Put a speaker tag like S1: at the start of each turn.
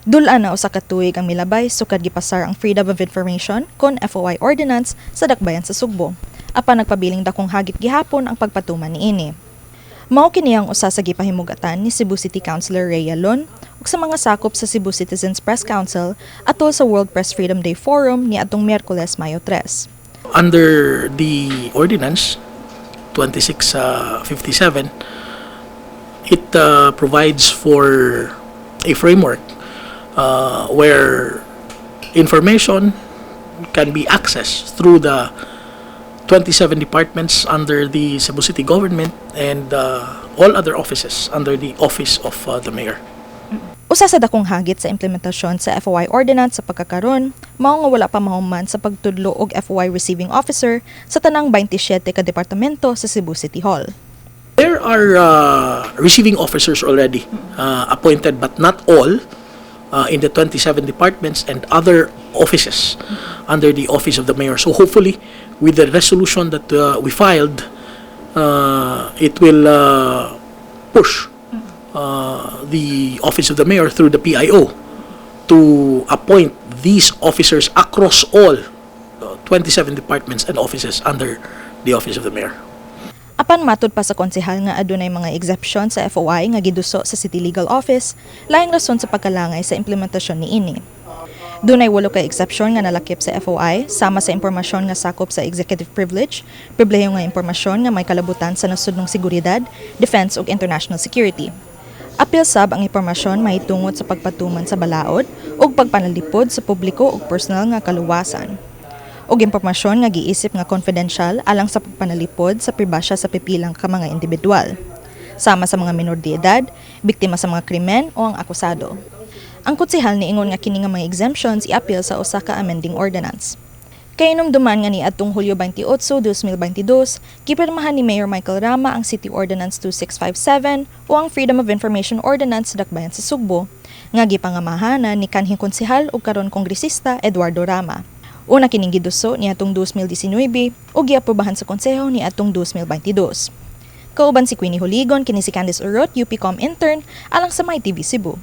S1: Dulaan na usa ka tuig ang milabay sukad gipasar ang Freedom of Information kon FOI Ordinance sa dakbayan sa Sugbo. Apan nagpabiling dakong hagit gihapon ang pagpatuman niini. Mao kini ang usa sa gipahimugatan ni Cebu City Councilor Rhea Lon ug sa mga sakop sa Cebu Citizens Press Council atol sa World Press Freedom Day Forum ni atong Miyerkules, Mayo 3.
S2: Under the ordinance 2657, it provides for a framework where information can be accessed through the 27 departments under the Cebu City government and all other offices under the office of the mayor.
S1: Usa sa dakong hagit sa implementasyon sa FOI Ordinance sa pagkakaron, mao nga wala pa mahuman sa pagtudlo og FOI Receiving Officer sa tanang 27 ka departamento sa Cebu City Hall.
S2: There are receiving officers already appointed, but not all in the 27 departments and other offices under the office of the mayor. So hopefully, with the resolution that we filed, it will push the office of the mayor through the PIO to appoint these officers across all 27 departments and offices under the office of the mayor.
S1: Apan matud pa sa konsehal nga adunay mga exception sa FOI nga giduso sa City Legal Office, laing rason sa pagkalangay sa implementasyon niini. Dunay 8 ka exception nga nalakip sa FOI sama sa impormasyon nga sakop sa executive privilege, pribilehiyo nga impormasyon nga may kalabutan sa nasudnong seguridad, defense ug international security. Apil sab ang impormasyon mahitungod sa pagpatuman sa balaod ug pagpanalipod sa publiko ug personal nga kaluwasan. Og impormasyon nga giisip nga confidential alang sa pagpanalipod sa pribasya sa pipilang ka mga individual, sama sa mga minor de edad, biktima sa mga krimen o ang akusado. Ang konsehal niingon nga kini nga mga exemptions i-appeal sa usa ka amending ordinance. Kay inumduman nga ni atong Hulyo 28, 2022, gipirmahan ni Mayor Michael Rama ang City Ordinance 2657 o ang Freedom of Information Ordinance sa dakbayan sa Sugbo, nga gipangamahanan ni kanhing konsehal ug karon kongresista Eduardo Rama. Una kining giduso ni atong 2019 ug giaprobahan sa konseho ni atong 2022. Kauban si Queenie Huligon, kini si Candice Urot, UP Com intern alang sa 𝗫𝗶𝗵𝗽 Cebu.